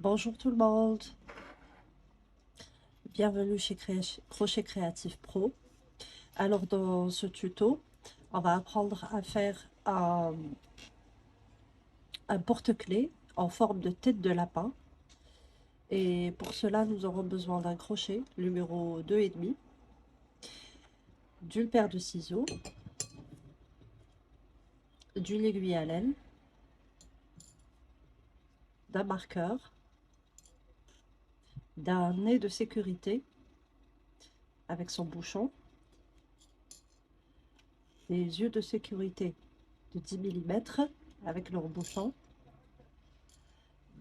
Bonjour tout le monde, bienvenue chez Crochet Créatif Pro. Alors dans ce tuto, on va apprendre à faire un porte-clés en forme de tête de lapin. Et pour cela, nous aurons besoin d'un crochet numéro 2,5, d'une paire de ciseaux, d'une aiguille à laine, d'un marqueur, d'un nez de sécurité avec son bouchon, des yeux de sécurité de 10 mm avec leur bouchon,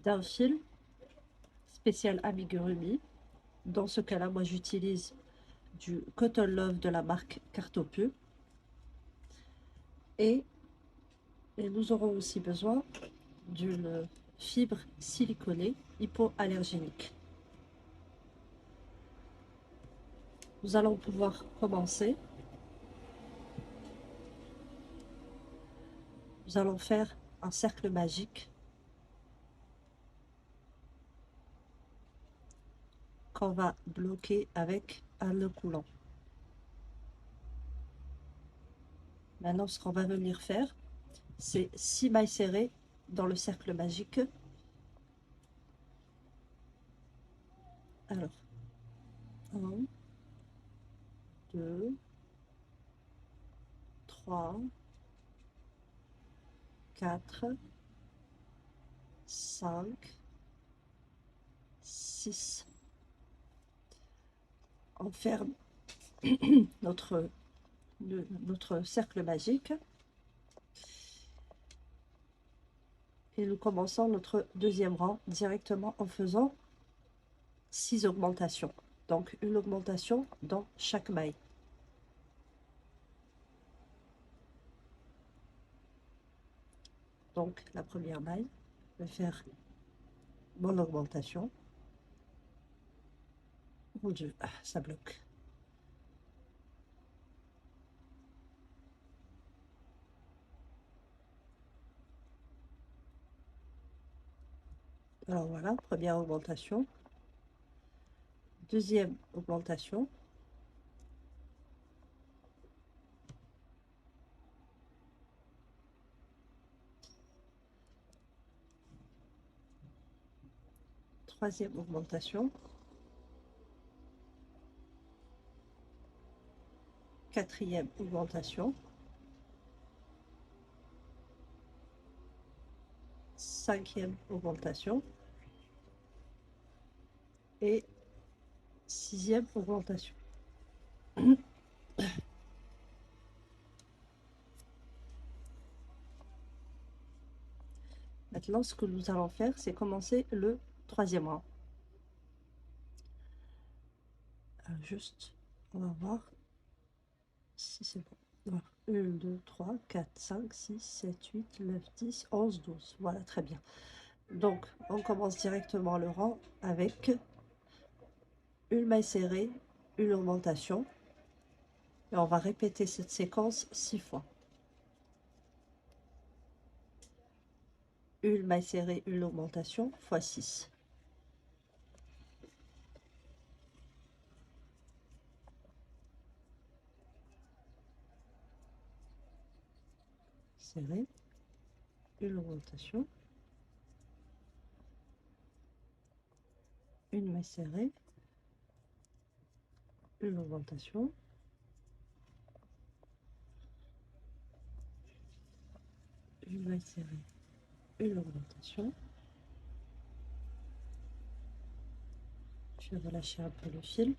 d'un fil spécial amigurumi. Dans ce cas-là, moi j'utilise du Cotton Love de la marque Cartopu. Et nous aurons aussi besoin d'une fibre siliconée hypoallergénique. Nous allons pouvoir commencer. Nous allons faire un cercle magique qu'on va bloquer avec un nœud coulant. Maintenant, ce qu'on va venir faire, c'est 6 mailles serrées dans le cercle magique. Alors, 1, 2, 3, 4, 5, 6. On ferme notre cercle magique et nous commençons notre deuxième rang directement en faisant 6 augmentations. Donc une augmentation dans chaque maille. Donc la première maille, je vais faire mon augmentation. Mon Dieu, ça bloque. Alors voilà, première augmentation. Deuxième augmentation. Troisième augmentation. Quatrième augmentation. Cinquième augmentation. Et sixième augmentation. Maintenant, ce que nous allons faire, c'est commencer le troisième rang. Juste, on va voir si c'est bon. 1, 2, 3, 4, 5, 6, 7, 8, 9, 10, 11, 12. Voilà, très bien. Donc, on commence directement le rang avec une maille serrée, une augmentation. Et on va répéter cette séquence 6 fois. Une maille serrée, une augmentation, fois 6. Serré, une augmentation, une maille serrée, une augmentation, une maille serrée, une augmentation. Je vais relâcher un peu le fil.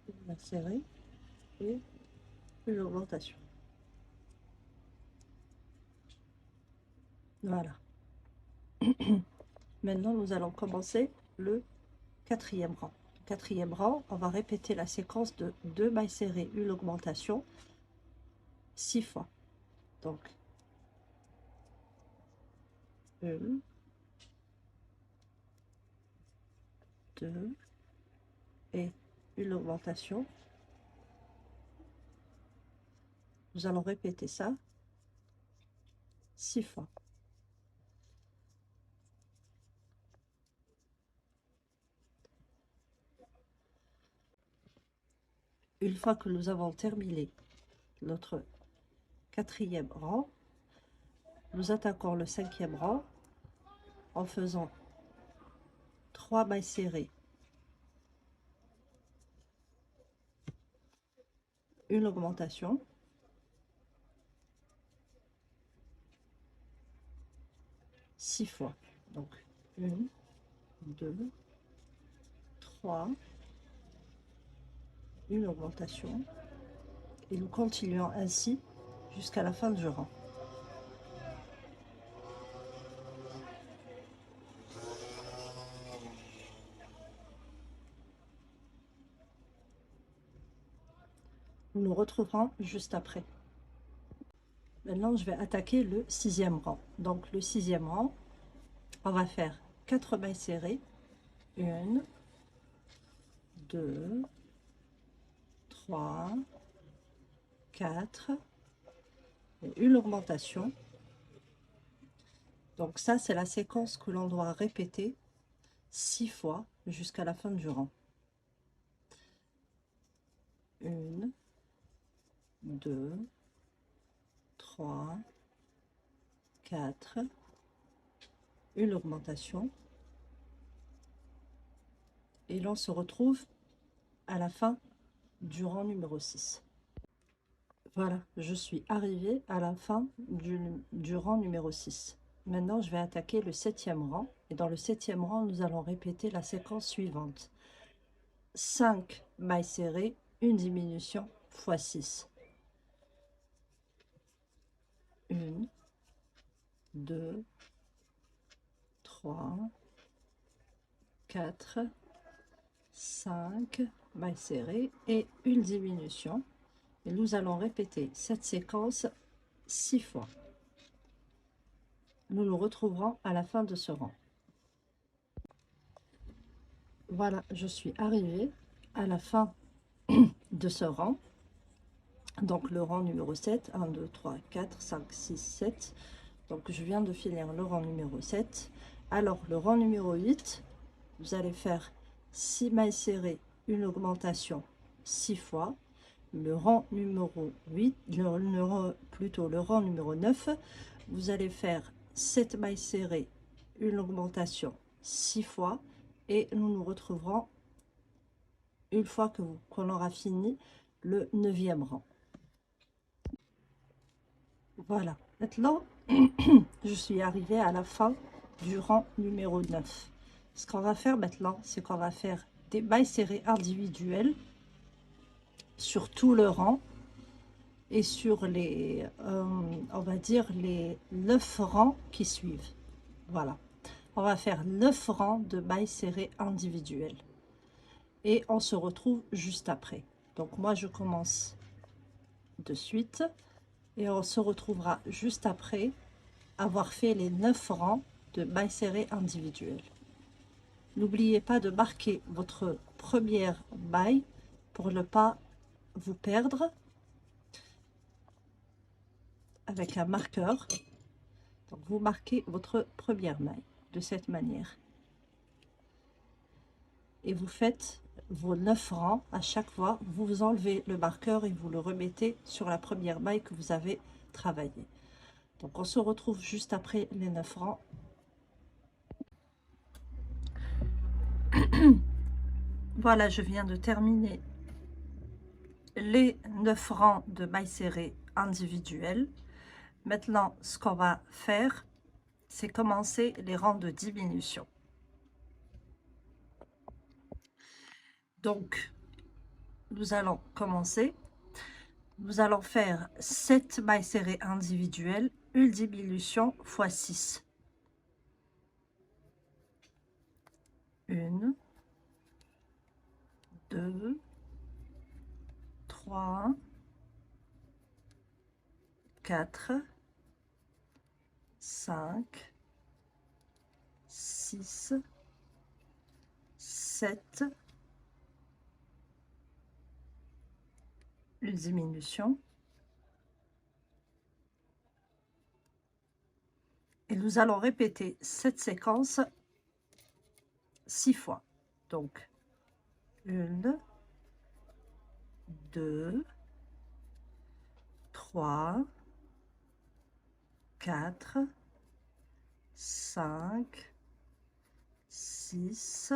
Une maille serrée et une augmentation. Voilà. Maintenant, nous allons commencer le quatrième rang. Quatrième rang, on va répéter la séquence de 2 mailles serrées, une augmentation, 6 fois. Donc, 1, 2 et une augmentation. Nous allons répéter ça 6 fois. Une fois que nous avons terminé notre 4e rang, nous attaquons le 5e rang en faisant 3 mailles serrées, une augmentation, six fois. Donc 1, 2, 3, une augmentation, et nous continuons ainsi jusqu'à la fin du rang. Nous nous retrouverons juste après. Maintenant, je vais attaquer le 6e rang. Donc, le 6e rang, on va faire 4 mailles serrées. 1, 2, 3, 4, et une augmentation. Donc, ça, c'est la séquence que l'on doit répéter 6 fois jusqu'à la fin du rang. 1, 2, 3, 4, une augmentation, et l'on se retrouve à la fin du rang numéro 6. Voilà, je suis arrivée à la fin du rang numéro 6. Maintenant, je vais attaquer le 7e rang, et dans le 7e rang, nous allons répéter la séquence suivante. 5 mailles serrées, une diminution fois 6. 1, 2, 3, 4, 5 mailles serrées et une diminution. Et nous allons répéter cette séquence 6 fois. Nous nous retrouverons à la fin de ce rang. Voilà, je suis arrivée à la fin de ce rang. Donc le rang numéro 7, 1, 2, 3, 4, 5, 6, 7. Donc je viens de finir le rang numéro 7. Alors le rang numéro 8, vous allez faire 6 mailles serrées, une augmentation 6 fois. Le rang numéro 8, plutôt le rang numéro 9, vous allez faire 7 mailles serrées, une augmentation 6 fois, et nous nous retrouverons une fois qu'on aura fini le 9e rang. Voilà, maintenant je suis arrivée à la fin du rang numéro 9. Ce qu'on va faire maintenant, c'est qu'on va faire des mailles serrées individuelles sur tout le rang et sur les, on va dire, les 9 rangs qui suivent. Voilà, on va faire 9 rangs de mailles serrées individuelles. Et on se retrouve juste après. Donc moi, je commence de suite. Et on se retrouvera juste après avoir fait les 9 rangs de mailles serrées individuelles. N'oubliez pas de marquer votre première maille pour ne pas vous perdre avec un marqueur. Donc vous marquez votre première maille de cette manière. Et vous faites vos 9 rangs à chaque fois. Vous enlevez le marqueur et vous le remettez sur la première maille que vous avez travaillée. Donc on se retrouve juste après les 9 rangs. Voilà, je viens de terminer les 9 rangs de mailles serrées individuelles. Maintenant, ce qu'on va faire, c'est commencer les rangs de diminution. Donc, nous allons commencer. Nous allons faire 7 mailles serrées individuelles, une diminution fois 6. 1, 2, 3, 4, 5, 6, 7, une diminution, Et nous allons répéter cette séquence 6 fois. Donc, 1, 2, 3, 4, 5, 6,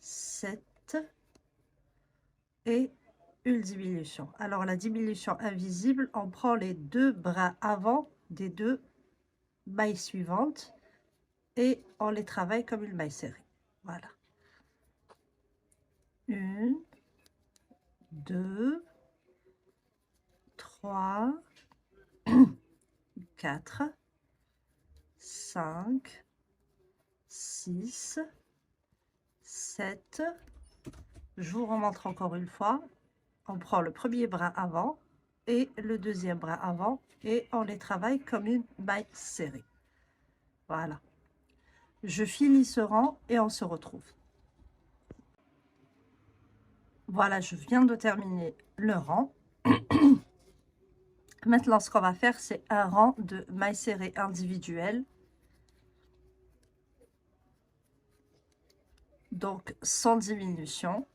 7 et une diminution. Alors, la diminution invisible, on prend les 2 bras avant des 2 mailles suivantes et on les travaille comme une maille serrée. Voilà. 1, 2, 3, 4, 5, 6, 7. Je vous remontre encore une fois. On prend le premier bras avant et le deuxième bras avant et on les travaille comme une maille serrée. Voilà. Je finis ce rang et on se retrouve. Voilà, je viens de terminer le rang. Maintenant, ce qu'on va faire, c'est un rang de mailles serrées individuelles. Donc, sans diminution,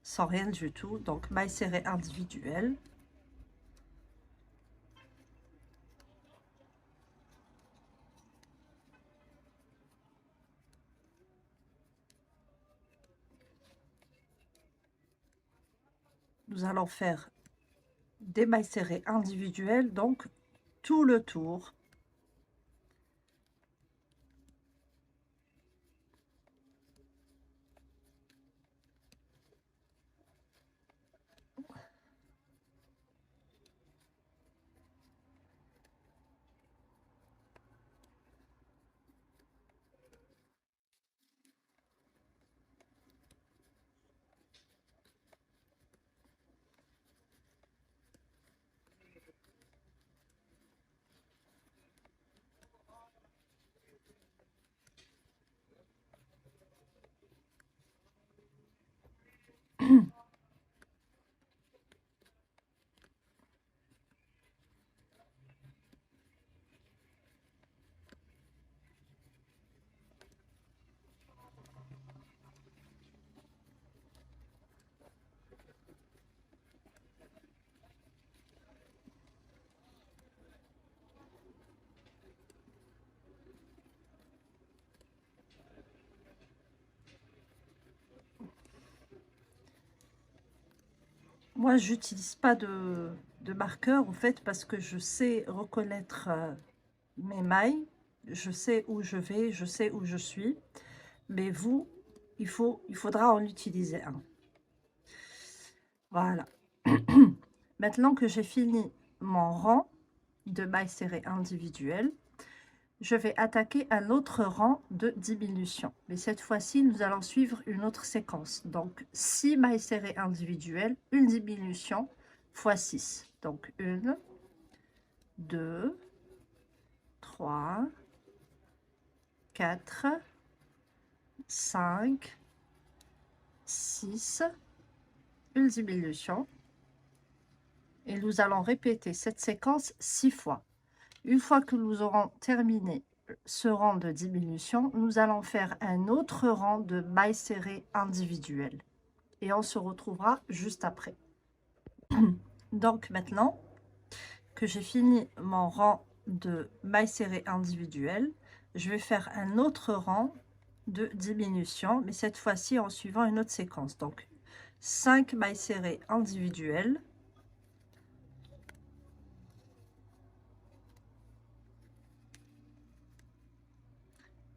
sans rien du tout. Donc, mailles serrées individuelles. Nous allons faire des mailles serrées individuelles, donc tout le tour. Moi, j'utilise pas de marqueur, en fait, parce que je sais reconnaître mes mailles. Je sais où je vais, je sais où je suis. Mais vous, il faudra en utiliser un. Voilà. Maintenant que j'ai fini mon rang de mailles serrées individuelles, je vais attaquer un autre rang de diminution. Mais cette fois-ci, nous allons suivre une autre séquence. Donc, 6 mailles serrées individuelles, une diminution fois 6. Donc, 1, 2, 3, 4, 5, 6, une diminution. Et nous allons répéter cette séquence 6 fois. Une fois que nous aurons terminé ce rang de diminution, nous allons faire un autre rang de mailles serrées individuelles. Et on se retrouvera juste après. Donc maintenant que j'ai fini mon rang de mailles serrées individuelles, je vais faire un autre rang de diminution, mais cette fois-ci en suivant une autre séquence. Donc 5 mailles serrées individuelles,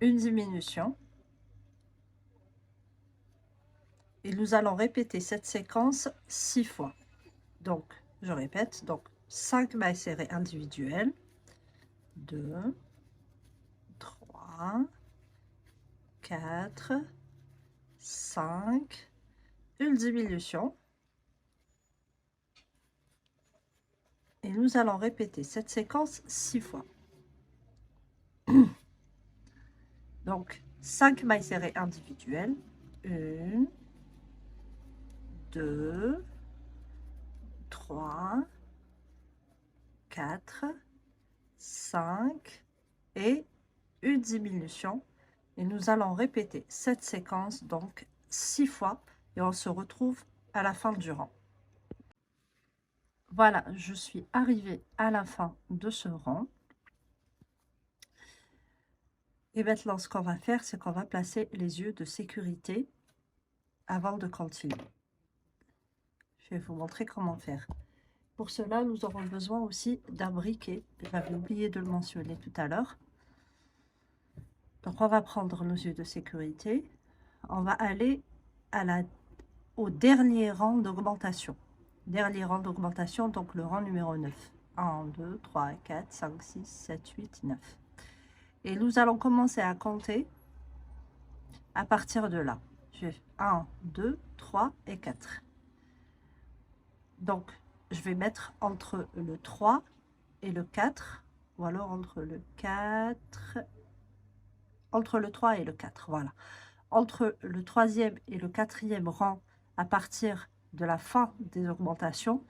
une diminution, et nous allons répéter cette séquence 6 fois. Donc, je répète, donc 5 mailles serrées individuelles, 2, 3, 4, 5, une diminution. Et nous allons répéter cette séquence 6 fois. Donc, 5 mailles serrées individuelles, 1, 2, 3, 4, 5 et une diminution. Et nous allons répéter cette séquence donc 6 fois et on se retrouve à la fin du rang. Voilà, je suis arrivée à la fin de ce rang. Et maintenant, ce qu'on va faire, c'est qu'on va placer les yeux de sécurité avant de continuer. Je vais vous montrer comment faire. Pour cela, nous aurons besoin aussi d'un briquet. J'avais oublié de le mentionner tout à l'heure. Donc, on va prendre nos yeux de sécurité. On va aller au dernier rang d'augmentation. Dernier rang d'augmentation, donc le rang numéro 9. 1, 2, 3, 4, 5, 6, 7, 8, 9. Et nous allons commencer à compter à partir de là. Je vais 1, 2, 3 et 4. Donc, je vais mettre entre le 3 et le 4, ou alors entre le 3 et le 4, voilà. Entre le 3e et le 4e rang, à partir de la fin des augmentations,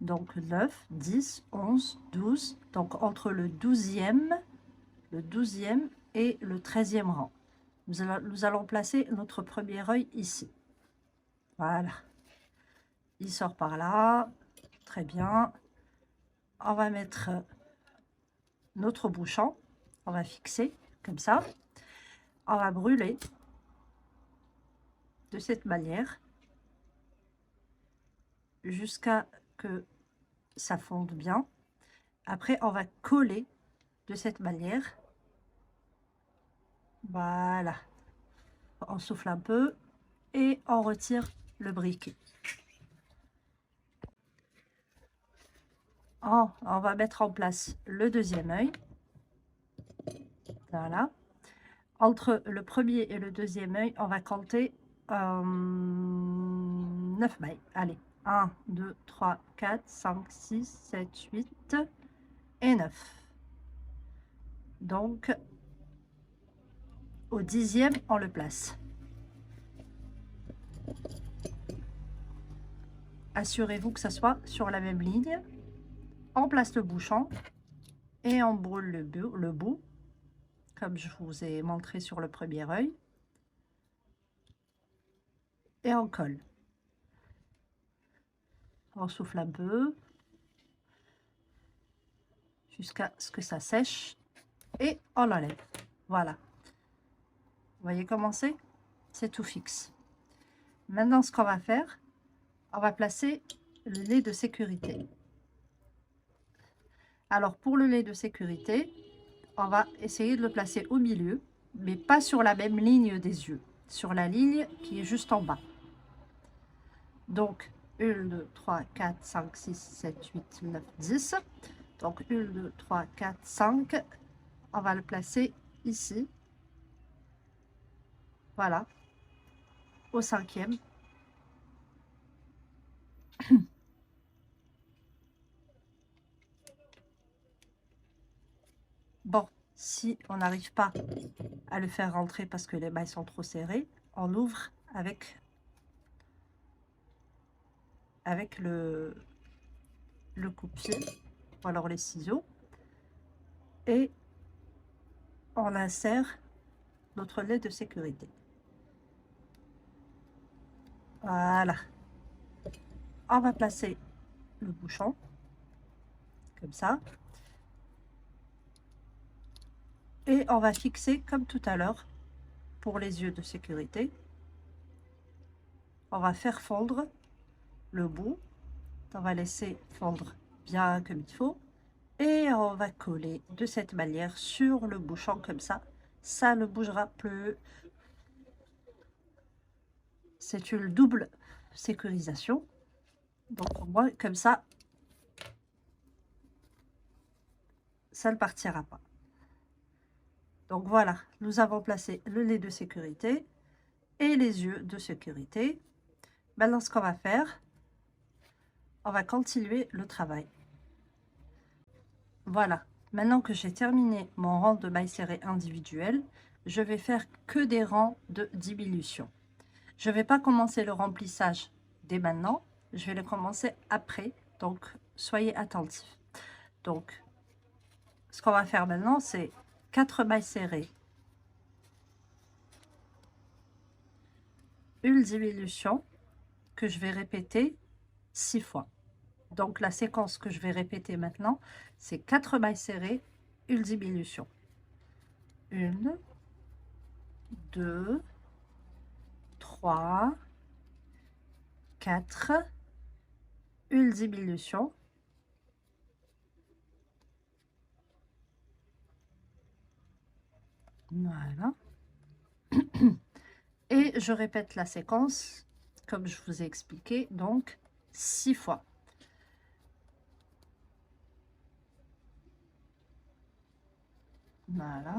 donc 9, 10, 11, 12, donc entre le 12e et le 13e rang. Nous allons placer notre premier œil ici. Voilà. Il sort par là. Très bien. On va mettre notre bouchon. On va fixer comme ça. On va brûler de cette manière jusqu'à que ça fonde bien. Après, on va coller de cette manière. Voilà. On souffle un peu et on retire le briquet. On va mettre en place le deuxième œil. Voilà. Entre le premier et le deuxième œil, on va compter 9 mailles. Allez, 1, 2, 3, 4, 5, 6, 7, 8 et 9. Donc, au 10e, on le place. Assurez-vous que ça soit sur la même ligne. On place le bouchon et on brûle le bout, comme je vous ai montré sur le premier œil. Et on colle. On souffle un peu jusqu'à ce que ça sèche et on l'enlève. Voilà. Vous voyez comment c'est? C'est tout fixe. Maintenant, ce qu'on va faire, on va placer le lait de sécurité. Alors, pour le lait de sécurité, on va essayer de le placer au milieu, mais pas sur la même ligne des yeux, sur la ligne qui est juste en bas. Donc, 1, 2, 3, 4, 5, 6, 7, 8, 9, 10. Donc, 1, 2, 3, 4, 5. On va le placer ici. Voilà. Au 5e. Bon, si on n'arrive pas à le faire rentrer parce que les mailles sont trop serrées, on ouvre avec le coupe-pied, ou alors les ciseaux, et on insère notre lait de sécurité. Voilà. On va placer le bouchon, comme ça. Et on va fixer, comme tout à l'heure, pour les yeux de sécurité. On va faire fondre le bout. On va laisser fondre bien comme il faut. Et on va coller de cette manière sur le bouchon, comme ça. Ça ne bougera plus. C'est une double sécurisation. Donc, au moins, comme ça, ça ne partira pas. Donc, voilà, nous avons placé le lait de sécurité et les yeux de sécurité. Maintenant, ce qu'on va faire, on va continuer le travail. Voilà, maintenant que j'ai terminé mon rang de mailles serrées individuelles, je vais faire que des rangs de diminution. Je ne vais pas commencer le remplissage dès maintenant, je vais le commencer après, donc soyez attentifs. Donc, ce qu'on va faire maintenant, c'est 4 mailles serrées, une diminution que je vais répéter 6 fois. Donc la séquence que je vais répéter maintenant, c'est 4 mailles serrées, une diminution. 1, 2, 3, 4, une diminution. Voilà. Et je répète la séquence, comme je vous ai expliqué, donc 6 fois. Voilà.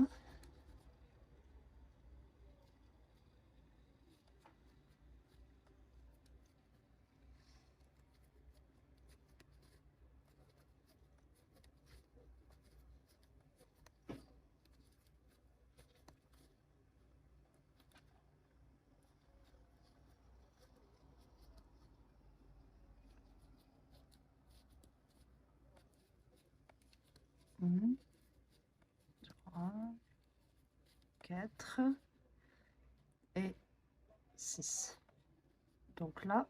Un, 3, 4 et 6. Donc là,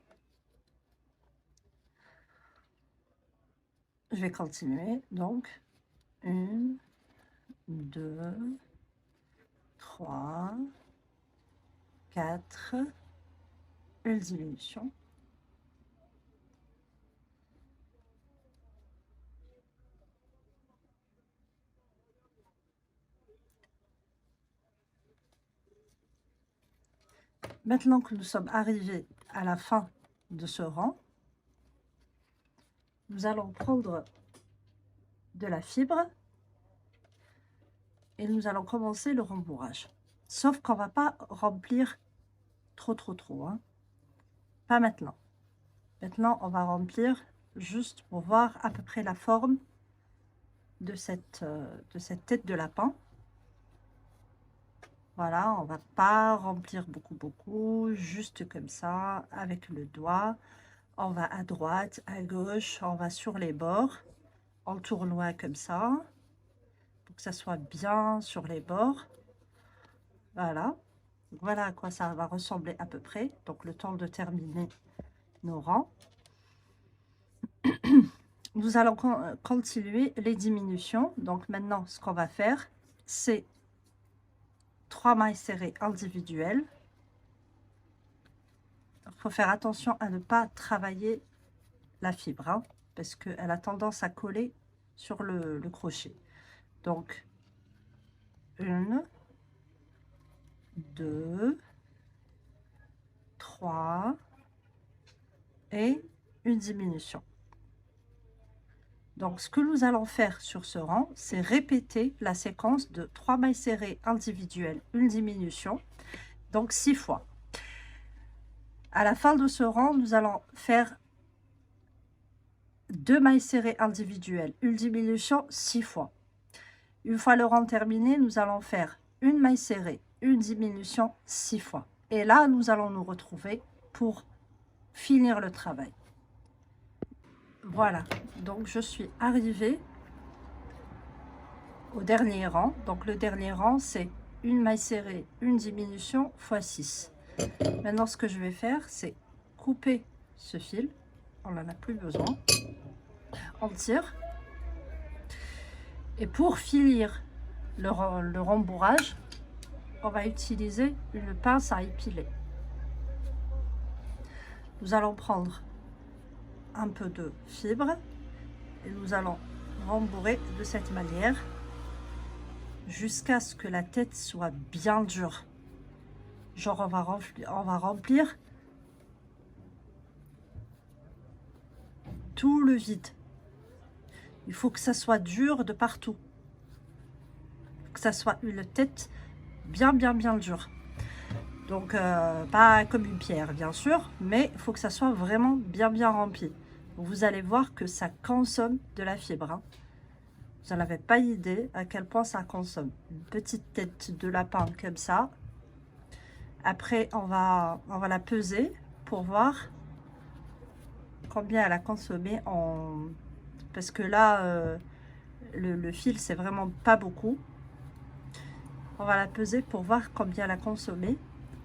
je vais continuer. Donc, 1, 2, 3, 4, une diminution. Maintenant que nous sommes arrivés à la fin de ce rang, nous allons prendre de la fibre et nous allons commencer le rembourrage. Sauf qu'on ne va pas remplir trop, hein. Pas maintenant. Maintenant, on va remplir juste pour voir à peu près la forme de cette tête de lapin. Voilà, on va pas remplir beaucoup, juste comme ça, avec le doigt. On va à droite, à gauche, on va sur les bords, en tournoie comme ça, pour que ça soit bien sur les bords. Voilà. Voilà à quoi ça va ressembler à peu près. Donc, le temps de terminer nos rangs. Nous allons continuer les diminutions. Donc, maintenant, ce qu'on va faire, c'est 3 mailles serrées individuelles. Il faut faire attention à ne pas travailler la fibre, hein, parce qu'elle a tendance à coller sur le crochet. Donc, 1, 2, 3 et une diminution. Donc, ce que nous allons faire sur ce rang, c'est répéter la séquence de 3 mailles serrées individuelles, une diminution, donc 6 fois. À la fin de ce rang, nous allons faire 2 mailles serrées individuelles, une diminution 6 fois. Une fois le rang terminé, nous allons faire une maille serrée, une diminution 6 fois. Et là, nous allons nous retrouver pour finir le travail. Voilà, donc je suis arrivée au dernier rang. Donc le dernier rang, c'est une maille serrée, une diminution fois 6. Maintenant, ce que je vais faire, c'est couper ce fil. On n'en a plus besoin. On tire. Et pour finir le rembourrage, on va utiliser une pince à épiler. Nous allons prendre un peu de fibre et nous allons rembourrer de cette manière jusqu'à ce que la tête soit bien dure. Genre on va remplir tout le vide. Il faut que ça soit dur de partout. Que ça soit une tête bien dure. Donc pas comme une pierre bien sûr, mais il faut que ça soit vraiment bien rempli. Vous allez voir que ça consomme de la fibre, hein. Vous n'en avez pas idée à quel point ça consomme. Une petite tête de lapin comme ça. Après, on va la peser pour voir combien elle a consommé en... Parce que là, le fil, c'est vraiment pas beaucoup. On va la peser pour voir combien elle a consommé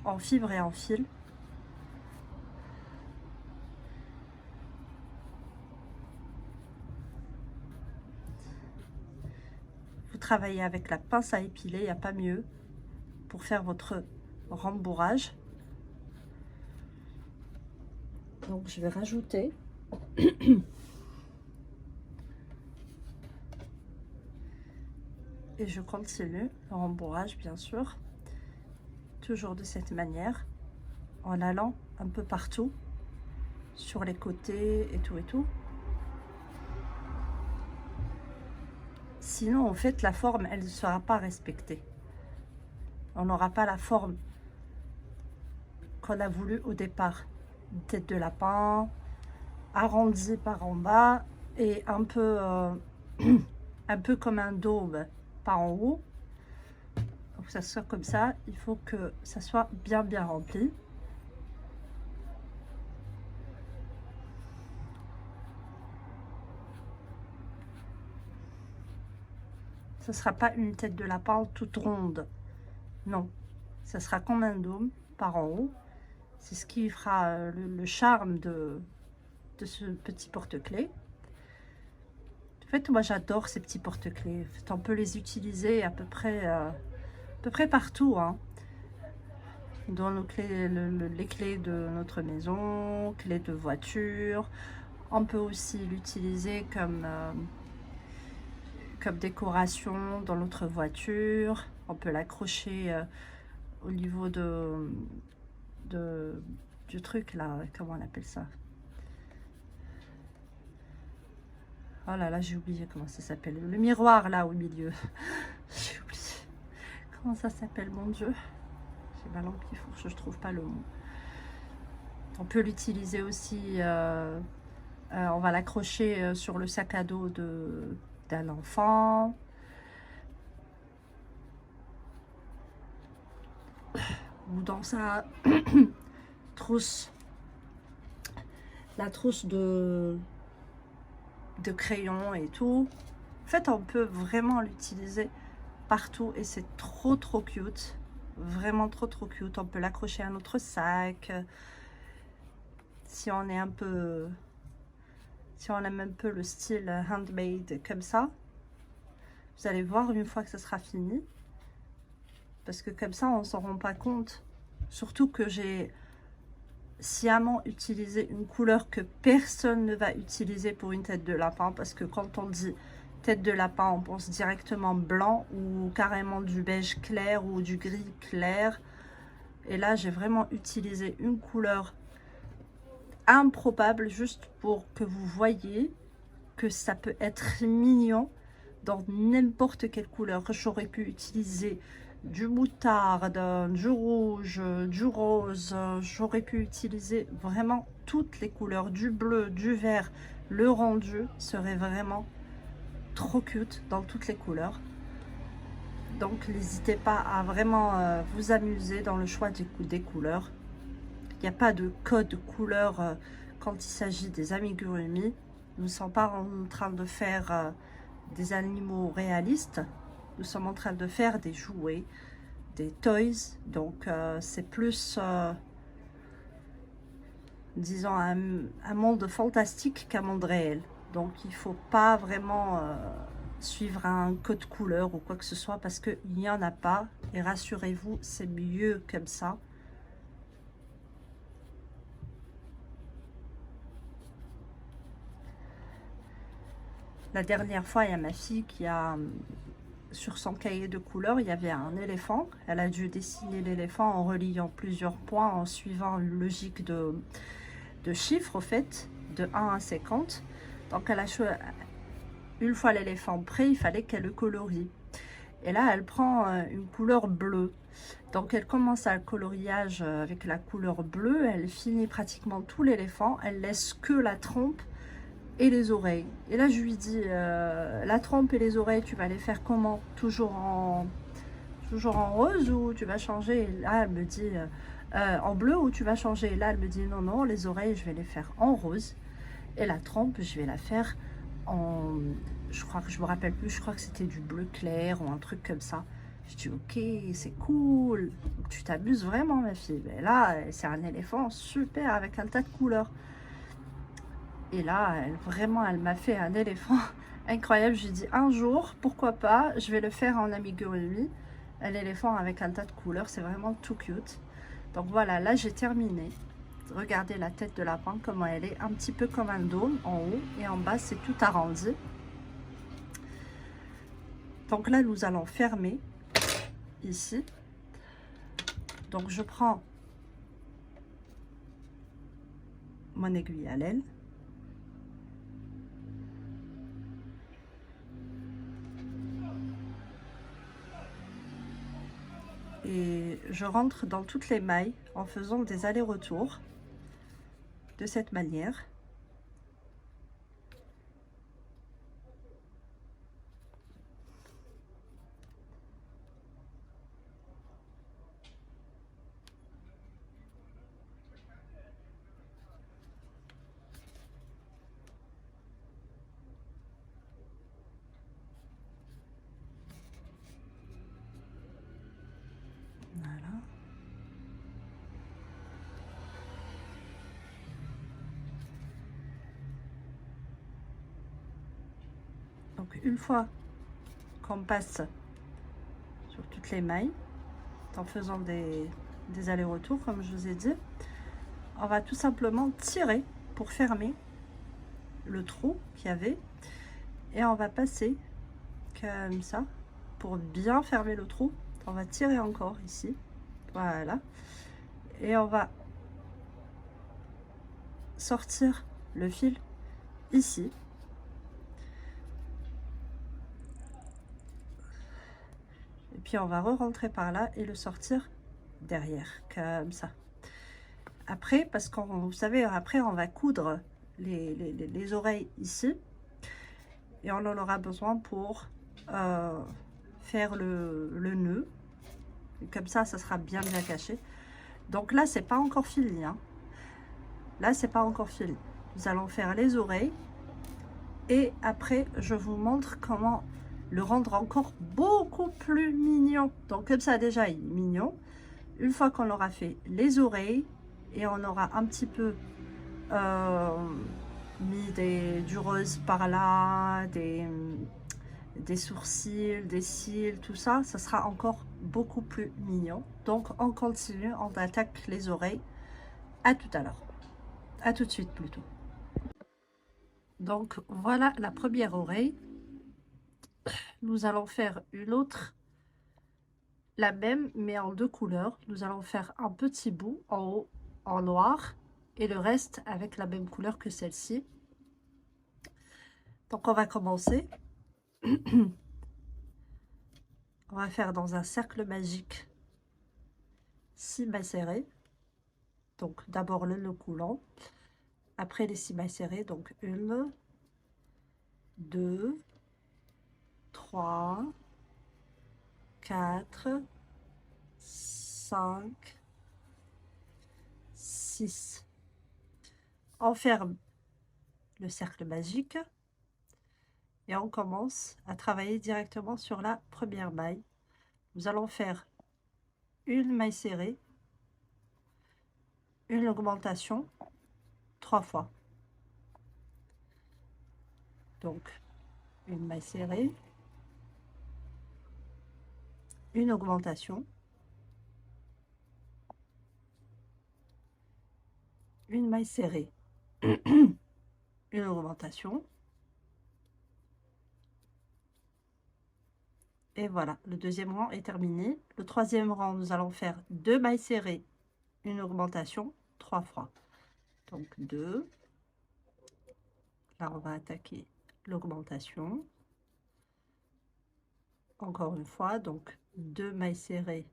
en fibres et en fil. Vous travaillez avec la pince à épiler, il n'y a pas mieux pour faire votre rembourrage. Donc je vais rajouter et je continue le rembourrage, bien sûr, toujours de cette manière, en allant un peu partout, sur les côtés et tout et tout. Sinon, en fait, la forme, elle ne sera pas respectée. On n'aura pas la forme qu'on a voulu au départ. Une tête de lapin, arrondie par en bas et un peu, un peu comme un dôme par en haut. Pour que ça soit comme ça, il faut que ça soit bien rempli. Ce ne sera pas une tête de lapin toute ronde. Non, ça sera comme un dôme par en haut. C'est ce qui fera le charme de ce petit porte-clés. En fait, moi j'adore ces petits porte-clés. En fait, on peut les utiliser à peu près partout, hein. Dans nos clés, les clés de notre maison, clés de voiture. On peut aussi l'utiliser comme décoration dans notre voiture. On peut l'accrocher au niveau du truc là, comment on appelle ça? Oh là là, j'ai oublié comment ça s'appelle. Le miroir là au milieu. J'ai oublié. Comment ça s'appelle, mon Dieu? J'ai ma langue qui fourche, je trouve pas le mot. On peut l'utiliser aussi, on va l'accrocher sur le sac à dos d'un enfant. Ou dans sa trousse, la trousse de crayons et tout. En fait, on peut vraiment l'utiliser partout et c'est trop cute. Vraiment trop cute. On peut l'accrocher à notre sac. Si on est un peu... Si on aime un peu le style handmade comme ça. Vous allez voir une fois que ce sera fini. Parce que comme ça, on ne s'en rend pas compte. Surtout que j'ai sciemment utilisé une couleur que personne ne va utiliser pour une tête de lapin. Parce que quand on dit tête de lapin, on pense directement blanc ou carrément du beige clair ou du gris clair. Et là, j'ai vraiment utilisé une couleur improbable juste pour que vous voyez que ça peut être mignon dans n'importe quelle couleur. J'aurais pu utiliser du moutarde, du rouge, du rose. J'aurais pu utiliser vraiment toutes les couleurs, du bleu, du vert. Le rendu serait vraiment trop cute dans toutes les couleurs. Donc n'hésitez pas à vraiment vous amuser dans le choix des couleurs. Il n'y a pas de code couleur quand il s'agit des amigurumi. Nous ne sommes pas en train de faire des animaux réalistes. Nous sommes en train de faire des jouets, des toys. Donc c'est plus, disons, un monde fantastique qu'un monde réel. Donc il ne faut pas vraiment suivre un code couleur ou quoi que ce soit parce qu'il n'y en a pas. Et rassurez-vous, c'est mieux comme ça. La dernière fois, il y a ma fille qui a, sur son cahier de couleurs, il y avait un éléphant. Elle a dû dessiner l'éléphant en reliant plusieurs points, en suivant une logique de chiffres, au fait, de 1 à 50. Donc, elle a choisi, une fois l'éléphant prêt, il fallait qu'elle le colorie. Et là, elle prend une couleur bleue. Donc, elle commence à le coloriage avec la couleur bleue. Elle finit pratiquement tout l'éléphant. Elle laisse que la trompe et les oreilles. Et là, je lui dis, la trompe et les oreilles, tu vas les faire comment? Toujours en rose ou tu vas changer? Et là, elle me dit, en bleu ou tu vas changer? Et là, elle me dit, non, non, les oreilles, je vais les faire en rose. Et la trompe, je vais la faire en je crois que je me rappelle plus, je crois que c'était du bleu clair ou un truc comme ça. Je dis ok, c'est cool, tu t'amuses vraiment ma fille. Mais là, c'est un éléphant super avec un tas de couleurs. Et là, vraiment, elle m'a fait un éléphant incroyable. J'ai dit un jour, pourquoi pas, je vais le faire en amigurumi. Un éléphant avec un tas de couleurs, c'est vraiment tout cute. Donc voilà, là j'ai terminé. Regardez la tête de lapin, comment elle est, un petit peu comme un dôme en haut et en bas c'est tout arrondi. Donc là nous allons fermer ici. Donc je prends mon aiguille à l'aile. Et je rentre dans toutes les mailles en faisant des allers-retours de cette manière. Voilà. Donc une fois qu'on passe sur toutes les mailles, en faisant des allers-retours comme je vous ai dit, on va tout simplement tirer pour fermer le trou qu'il y avait et on va passer comme ça pour bien fermer le trou. On va tirer encore ici, voilà, et on va sortir le fil ici. Et puis on va re-rentrer par là et le sortir derrière, comme ça. Après, parce qu'on, vous savez, après on va coudre les oreilles ici. Et on en aura besoin pour faire le nœud. Et comme ça sera bien caché. Donc là, c'est pas encore fini. Hein. Là, c'est pas encore fini. Nous allons faire les oreilles. Et après, je vous montre comment le rendre encore beaucoup plus mignon. Donc comme ça, déjà, il est mignon. Une fois qu'on aura fait les oreilles, et on aura un petit peu mis du rose par là, des sourcils, des cils, tout ça, ça sera encore beaucoup plus mignon. Donc on continue, on attaque les oreilles. À tout à l'heure. À tout de suite plutôt. Donc voilà la première oreille. Nous allons faire une autre, la même mais en deux couleurs. Nous allons faire un petit bout en haut en noir et le reste avec la même couleur que celle-ci. Donc on va commencer. On va faire dans un cercle magique 6 mailles serrées. Donc d'abord le nœud coulant, après les 6 mailles serrées, donc 1, 2, 3, 4, 5, 6. On ferme le cercle magique et on commence à travailler directement sur la première maille. Nous allons faire une maille serrée, une augmentation 3 fois. Donc une maille serrée, une augmentation, une maille serrée, une augmentation. Et voilà, le deuxième rang est terminé. Le troisième rang, nous allons faire 2 mailles serrées, une augmentation 3 fois. Donc 2. Là, on va attaquer l'augmentation. Encore une fois, donc 2 mailles serrées,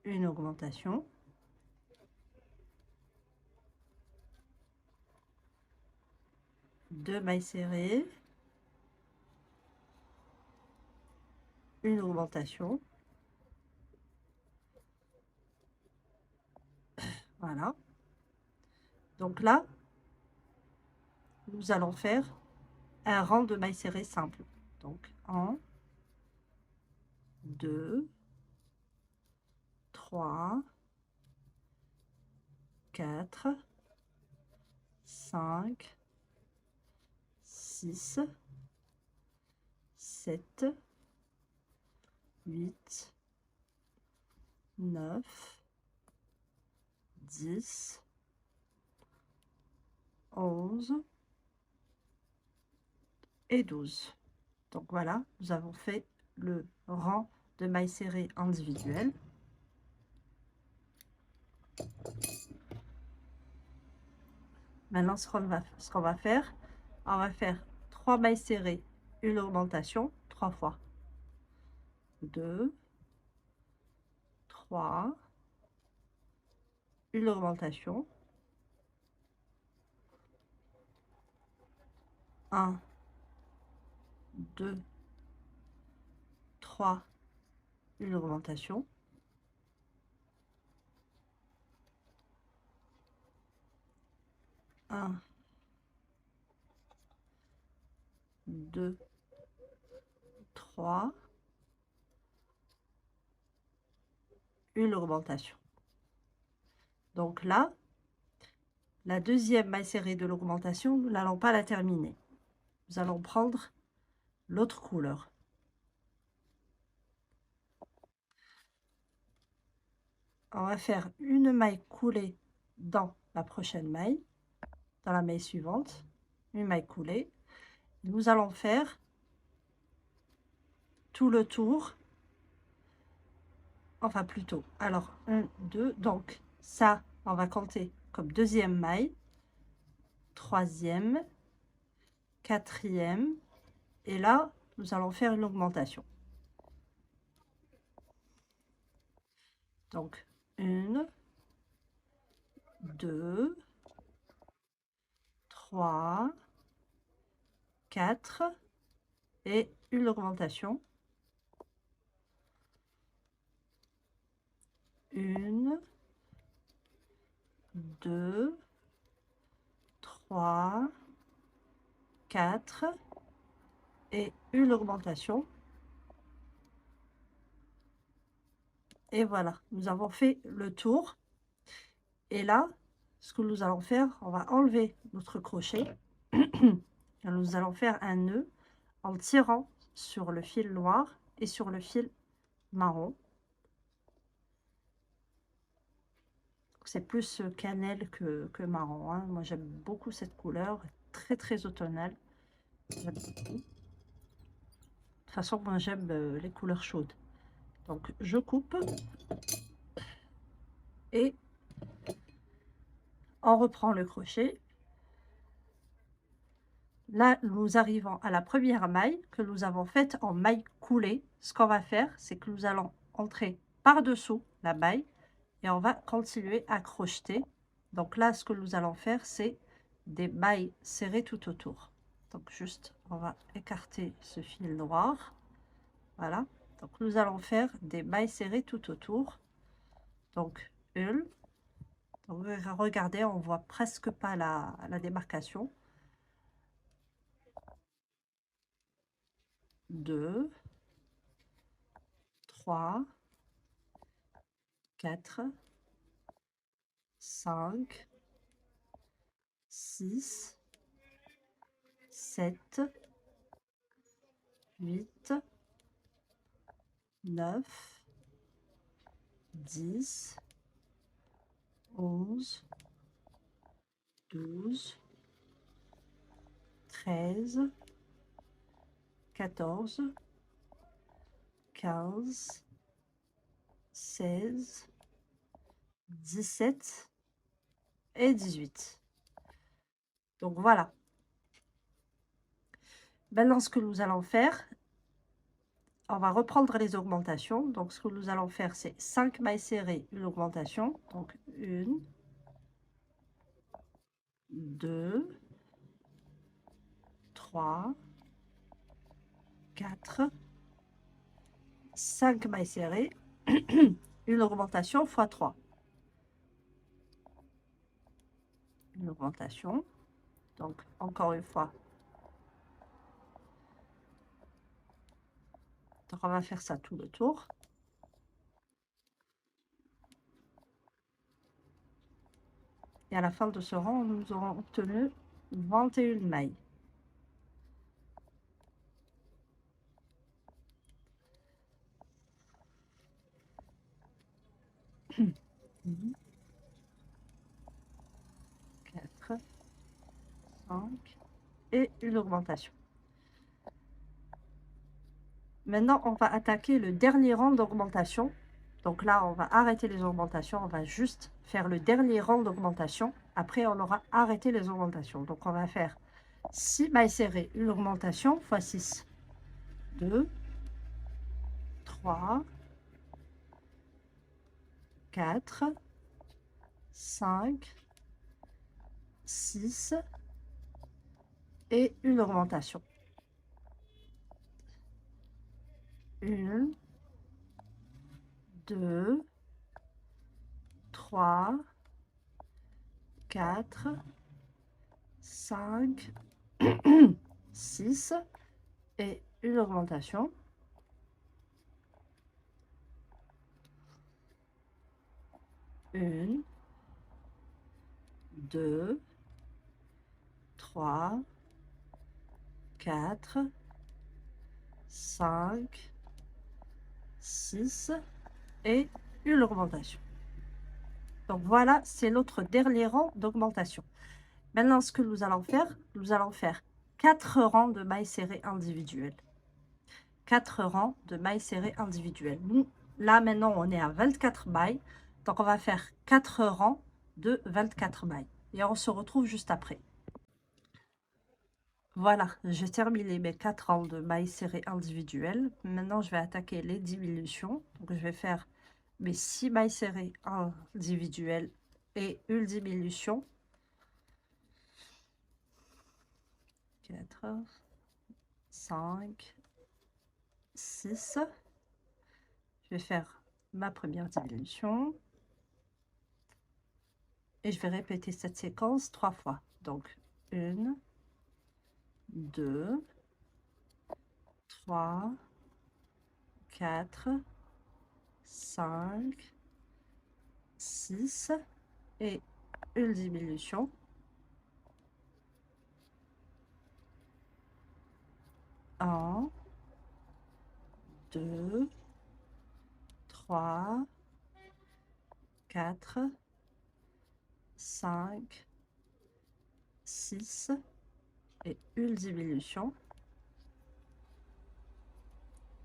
une augmentation. Deux mailles serrées, une augmentation. Voilà. Donc là, nous allons faire un rang de mailles serrées simple. Donc 1, 2, 3, 4, 5, 6, 7, 8, 9, 10, 11 et 12. Donc voilà, nous avons fait le rang de mailles serrées individuelles. Maintenant, ce qu'on va faire, on va faire 3 mailles serrées, une augmentation, 3 fois. 2, 3, une augmentation. 1, 2, 3, une augmentation. 1, 2, 3, une augmentation. Donc là, la deuxième maille serrée de l'augmentation, nous n'allons pas la terminer. Nous allons prendre l'autre couleur. On va faire une maille coulée dans la prochaine maille, dans la maille suivante, une maille coulée. Nous allons faire tout le tour, enfin plutôt, alors 1, 2, donc ça, on va compter comme deuxième maille, troisième, quatrième, et là, nous allons faire une augmentation. Donc, 1, 2, 3, 4 et une augmentation. 1, 2, 3, 4 et une augmentation. Et voilà, nous avons fait le tour. Et là, ce que nous allons faire, on va enlever notre crochet. Et nous allons faire un nœud en tirant sur le fil noir et sur le fil marron. C'est plus cannelle que marron, hein. Moi, j'aime beaucoup cette couleur, très automnale. De toute façon, moi, j'aime les couleurs chaudes. Donc, je coupe et on reprend le crochet. Là, nous arrivons à la première maille que nous avons faite en maille coulée. Ce qu'on va faire, c'est que nous allons entrer par-dessous la maille et on va continuer à crocheter. Donc là, ce que nous allons faire, c'est des mailles serrées tout autour. Donc juste, on va écarter ce fil noir. Voilà. Donc nous allons faire des mailles serrées tout autour. Donc une. Donc, regardez, on voit presque pas la démarcation. 2, 3, 4, 5, 6, 7, 8, 9, 10, 11, 12, 13, 14, 15, 16, 17 et 18. Donc voilà. Maintenant, ce que nous allons faire, on va reprendre les augmentations. Donc, ce que nous allons faire, c'est 5 mailles serrées, une augmentation. Donc, 1, 2, 3, 4, 5 mailles serrées, une augmentation fois 3. Une augmentation. Donc, encore une fois, Donc, on va faire ça tout le tour. Et à la fin de ce rang, nous aurons obtenu 21 mailles. Une, 4, 5 et une augmentation. Maintenant, on va attaquer le dernier rang d'augmentation. Donc là, on va arrêter les augmentations. On va juste faire le dernier rang d'augmentation. Après, on aura arrêté les augmentations. Donc, on va faire 6 mailles serrées, une augmentation, fois 6. 2, 3, 4, 5, 6 et une augmentation. 1, 2, 3, 4, 5, 6 et une augmentation. 1, 2, 3, 4, 5, 6 et une augmentation. Donc voilà, c'est notre dernier rang d'augmentation. Maintenant, ce que nous allons faire 4 rangs de mailles serrées individuelles. 4 rangs de mailles serrées individuelles. Nous, là, maintenant, on est à 24 mailles. Donc, on va faire 4 rangs de 24 mailles. Et on se retrouve juste après. Voilà, j'ai terminé mes 4 rangs de mailles serrées individuelles. Maintenant, je vais attaquer les diminutions. Donc, je vais faire mes 6 mailles serrées individuelles et une diminution. 4, 5, 6. Je vais faire ma première diminution. Et je vais répéter cette séquence 3 fois. Donc, 1, 2, 3, 4, 5, 6 et une diminution. 1, 2, 3, 4, 5, 6 et une diminution.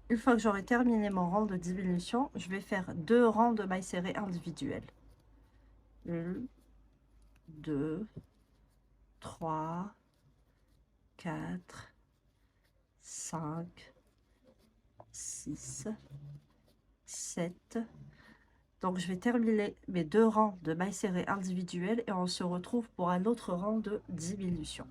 Une fois que j'aurai terminé mon rang de diminution, je vais faire 2 rangs de mailles serrées individuelles. 1, 2, 3, 4, 5, 6, 7. Donc, je vais terminer mes 2 rangs de mailles serrées individuelles et on se retrouve pour un autre rang de diminution.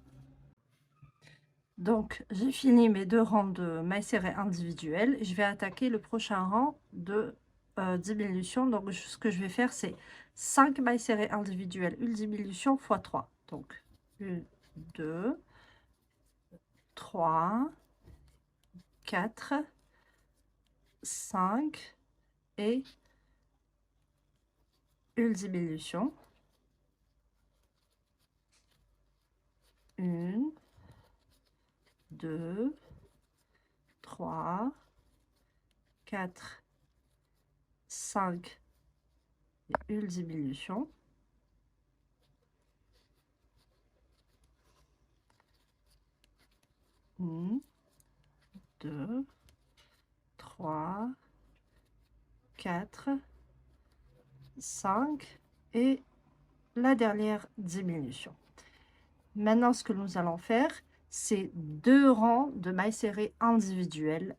Donc, j'ai fini mes 2 rangs de mailles serrées individuelles. Je vais attaquer le prochain rang de diminution. Donc, ce que je vais faire, c'est 5 mailles serrées individuelles, une diminution fois 3. Donc, 1, 2, 3, 4, 5 et une diminution. 1, 2, 3, 4, 5 et une diminution. 1, 2, 3, 4, 5 et la dernière diminution. Maintenant, ce que nous allons faire, c'est 2 rangs de mailles serrées individuelles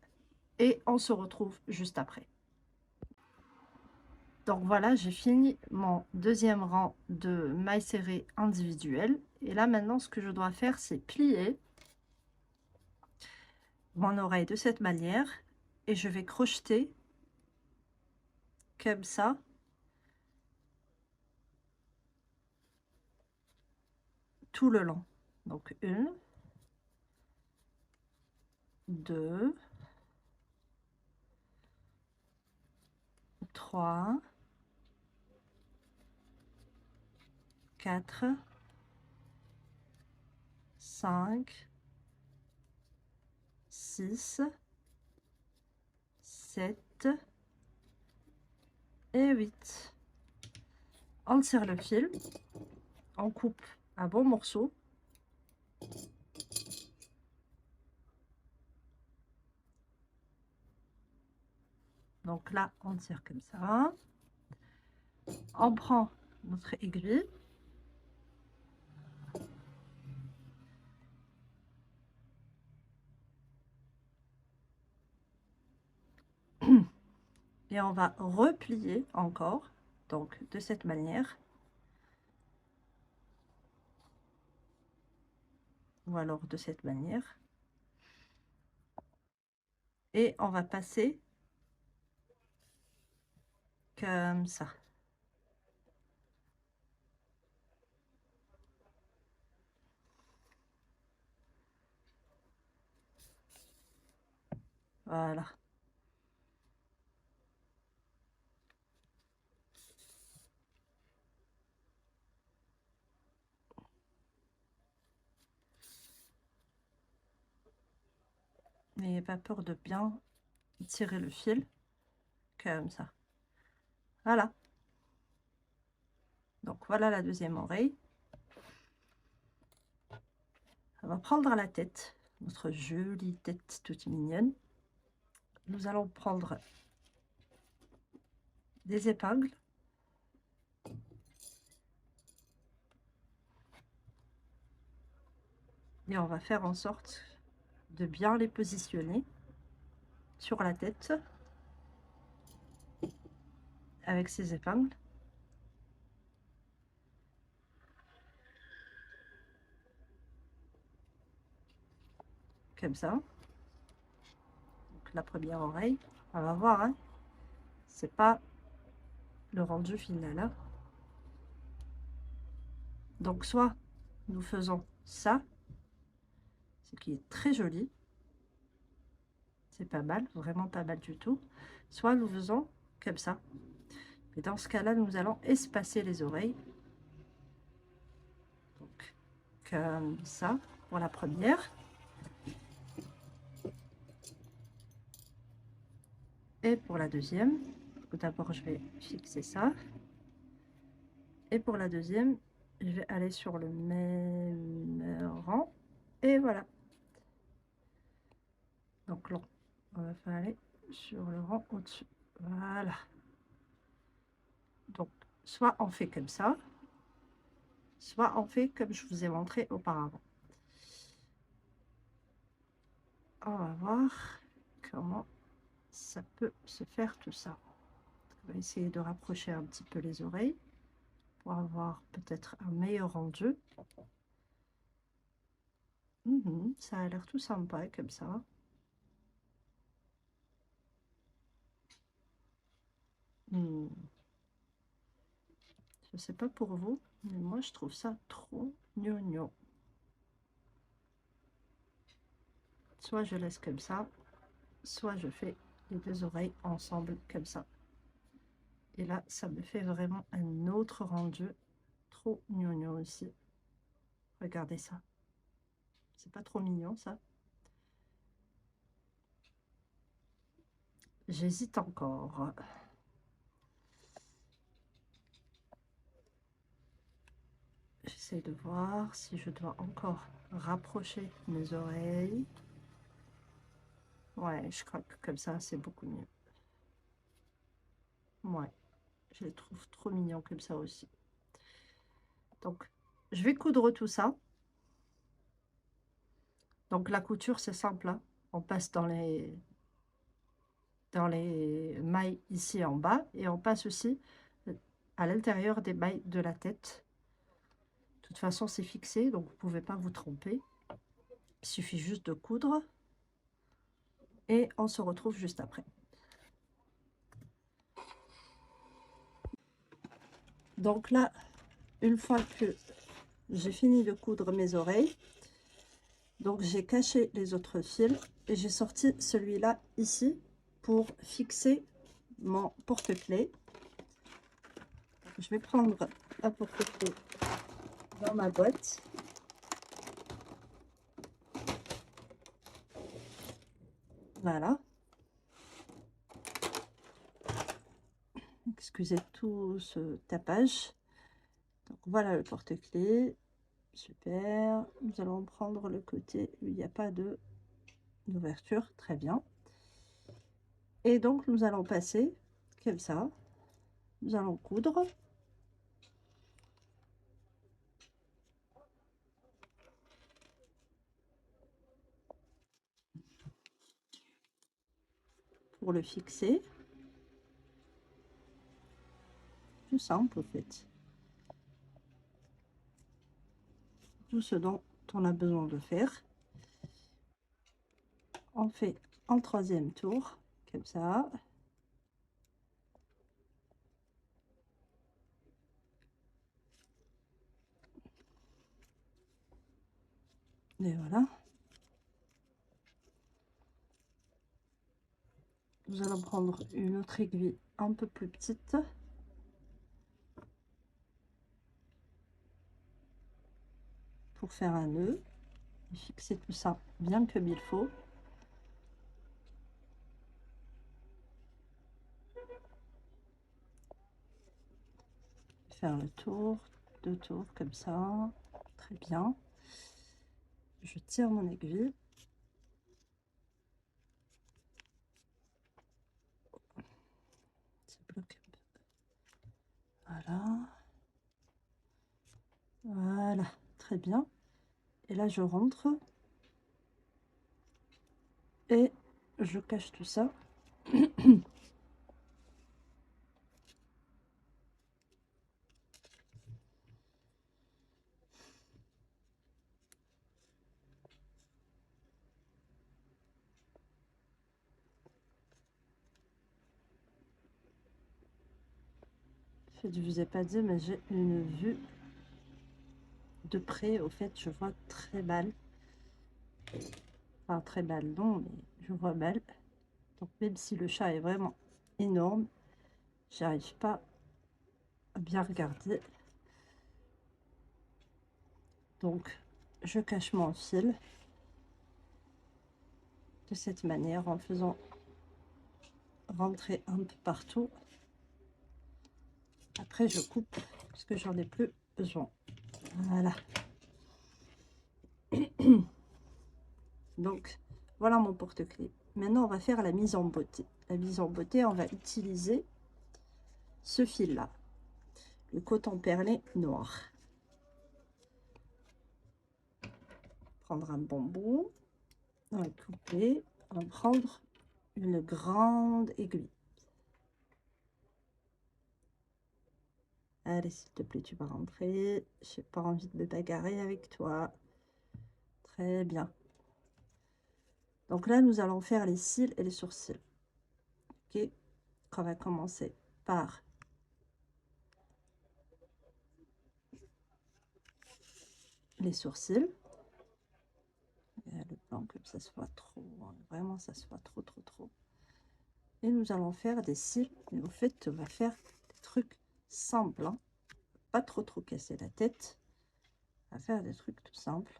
et on se retrouve juste après. Donc voilà, j'ai fini mon deuxième rang de mailles serrées individuelles. Et là, maintenant, ce que je dois faire, c'est plier mon oreille de cette manière et je vais crocheter comme ça tout le long. Donc 1, 2, 3, 4, 5, 6, 7 et 8. On tire le fil, on coupe un bon morceau. Donc là, on tire comme ça. On prend notre aiguille. Et on va replier encore, donc de cette manière. Ou alors de cette manière. Et on va passer comme ça. Voilà. N'ayez pas peur de bien tirer le fil, comme ça. Voilà. Donc voilà la deuxième oreille. On va prendre la tête, notre jolie tête toute mignonne. Nous allons prendre des épingles. Et on va faire en sorte de bien les positionner sur la tête avec ces épingles. Comme ça. Donc la première oreille, on va voir, hein, c'est pas le rendu final, hein. Donc soit nous faisons ça, ce qui est très joli, c'est pas mal, vraiment pas mal du tout, soit nous faisons comme ça. Et dans ce cas-là, nous allons espacer les oreilles. Donc, comme ça pour la première. Et pour la deuxième, d'abord je vais fixer ça. Et pour la deuxième, je vais aller sur le même rang. Et voilà. Donc là, on va faire aller sur le rang au-dessus. Voilà. Donc, soit on fait comme ça, soit on fait comme je vous ai montré auparavant. On va voir comment ça peut se faire tout ça. On va essayer de rapprocher un petit peu les oreilles pour avoir peut-être un meilleur rendu. Ça a l'air tout sympa comme ça. Je sais pas pour vous, mais moi je trouve ça trop gnognon. Soit je laisse comme ça, soit je fais les deux oreilles ensemble comme ça. Et là, ça me fait vraiment un autre rendu. Trop gnognon aussi. Regardez ça. C'est pas trop mignon ça? J'hésite encore. J'essaie de voir si je dois encore rapprocher mes oreilles. Ouais, je crois que comme ça, c'est beaucoup mieux. Ouais, je les trouve trop mignons comme ça aussi. Donc, je vais coudre tout ça. Donc, la couture, c'est simple, hein. On passe dans les mailles ici en bas et on passe aussi à l'intérieur des mailles de la tête. De toute façon, c'est fixé, donc vous ne pouvez pas vous tromper. Il suffit juste de coudre et on se retrouve juste après. Donc là, une fois que j'ai fini de coudre mes oreilles, donc j'ai caché les autres fils et j'ai sorti celui-là ici pour fixer mon porte-clés. Je vais prendre un porte-clés dans ma boîte. Voilà. Excusez tout ce tapage. Donc voilà le porte-clés. Super. Nous allons prendre le côté où il n'y a pas d'ouverture. Très bien. Et donc nous allons passer comme ça. Nous allons coudre. Pour le fixer. Tout simple en fait. Tout ce dont on a besoin de faire. On fait en troisième tour, comme ça. Et voilà. Nous allons prendre une autre aiguille un peu plus petite. Pour faire un nœud. Et fixer tout ça bien comme il faut. Faire le tour, 2 tours comme ça. Très bien. Je tire mon aiguille. Ça bloque un peu. Voilà. Voilà. Très bien. Et là, je rentre. Et je cache tout ça. En fait, je vous ai pas dit, mais j'ai une vue de près. Au fait, je vois très mal. Enfin, très mal, non, mais je vois mal. Donc, même si le chat est vraiment énorme, j'arrive pas à bien regarder. Donc, je cache mon fil de cette manière en faisant rentrer un peu partout. Après, je coupe parce que j'en ai plus besoin. Voilà. Donc, voilà mon porte-clés. Maintenant, on va faire la mise en beauté. La mise en beauté, on va utiliser ce fil-là, le coton perlé noir. Prendre un bonbon, on va couper, on va prendre une grande aiguille. Allez, s'il te plaît, tu vas rentrer. J'ai pas envie de me bagarrer avec toi. Très bien. Donc là, nous allons faire les cils et les sourcils. Ok, on va commencer par les sourcils. Le plan comme ça soit trop, vraiment ça soit trop. Et nous allons faire des cils, mais au fait, on va faire des trucs simples, hein. Pas trop casser la tête. On va faire des trucs tout simples.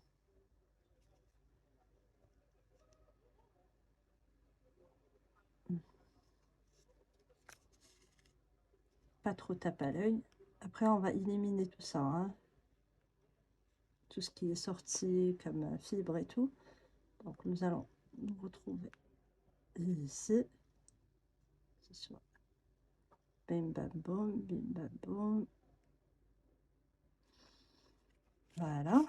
Pas trop tape à l'œil. Après, on va éliminer tout ça, hein. Tout ce qui est sorti comme fibre et tout. Donc, nous allons nous retrouver ici. Ce soit bim bam boum, bim bam boum. Voilà.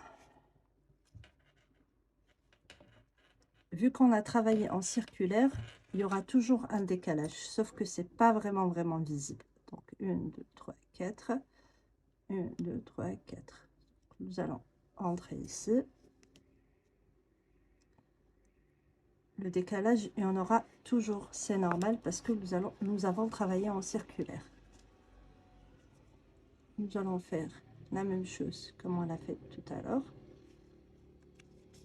Vu qu'on a travaillé en circulaire, il y aura toujours un décalage, sauf que c'est pas vraiment visible. Donc 1, 2, 3, 4. 1, 2, 3, 4. Nous allons entrer ici. Le décalage, il y en aura toujours, c'est normal parce que nous avons travaillé en circulaire. Nous allons faire la même chose comme on l'a fait tout à l'heure.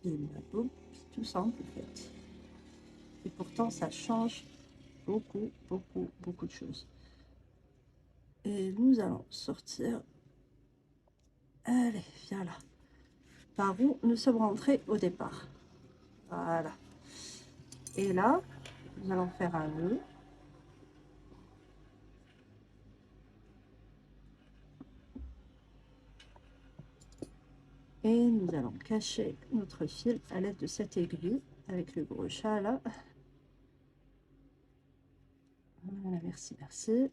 Bim, boum, tout simple en fait. Et pourtant ça change beaucoup, beaucoup, beaucoup de choses. Et nous allons sortir. Allez, viens là. Par où nous sommes rentrés au départ. Voilà. Et là, nous allons faire un nœud. Et nous allons cacher notre fil à l'aide de cette aiguille avec le gros chat là. Voilà, merci, merci.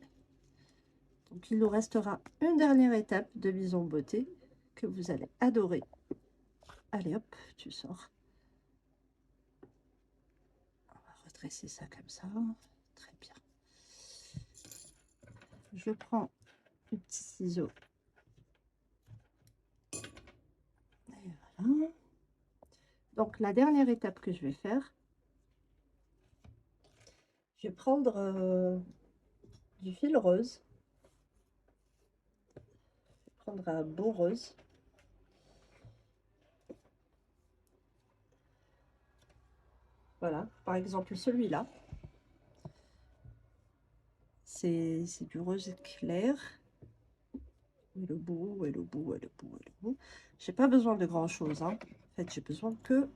Donc il nous restera une dernière étape de bison beauté que vous allez adorer. Allez hop, tu sors. On va redresser ça comme ça. Très bien. Je prends le petit ciseau. Et voilà. Donc la dernière étape que je vais faire, je vais prendre du fil rose. Je vais prendre un beau rose. Voilà, par exemple celui-là. C'est du rose clair. Où est le bout, où est le bout, où est le bout, où est le bout. J'ai pas besoin de grand chose, hein. En fait, j'ai besoin que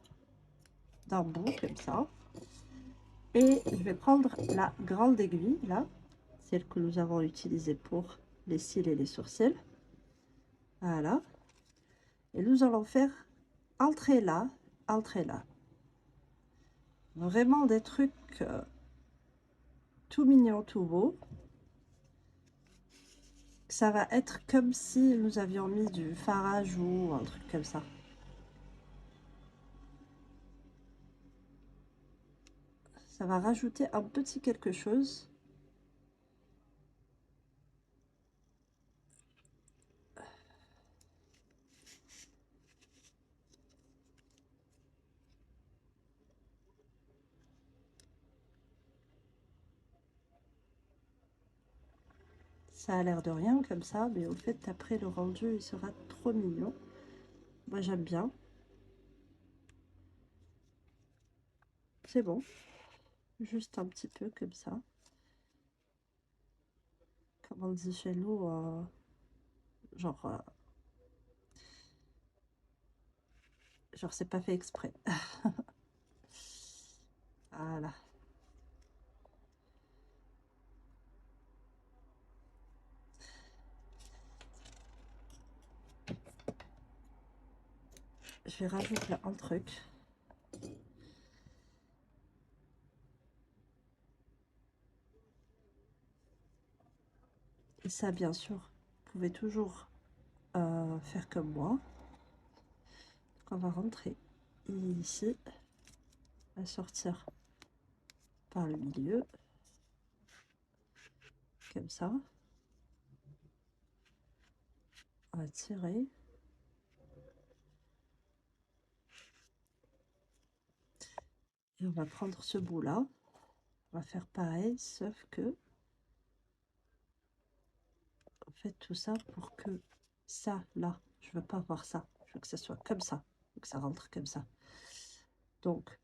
d'un bout comme ça. Et je vais prendre la grande aiguille, là, celle que nous avons utilisée pour les cils et les sourcils. Voilà. Et nous allons faire entrer là, entrer là. Vraiment des trucs tout mignons, tout beaux. Ça va être comme si nous avions mis du farage ou un truc comme ça. Ça va rajouter un petit quelque chose. Ça a l'air de rien comme ça, mais au fait, après le rendu, il sera trop mignon. Moi, j'aime bien. C'est bon. Juste un petit peu comme ça. Comme on dit chez nous, genre, genre c'est pas fait exprès. Voilà. Je vais rajouter un truc. Et ça, bien sûr, vous pouvez toujours faire comme moi. Donc, on va rentrer ici, à sortir par le milieu, comme ça. On va tirer. Et on va prendre ce bout-là. On va faire pareil, sauf que on fait tout ça pour que ça, là, je veux pas voir ça. Je veux que ça soit comme ça. Je veux que ça rentre comme ça. Donc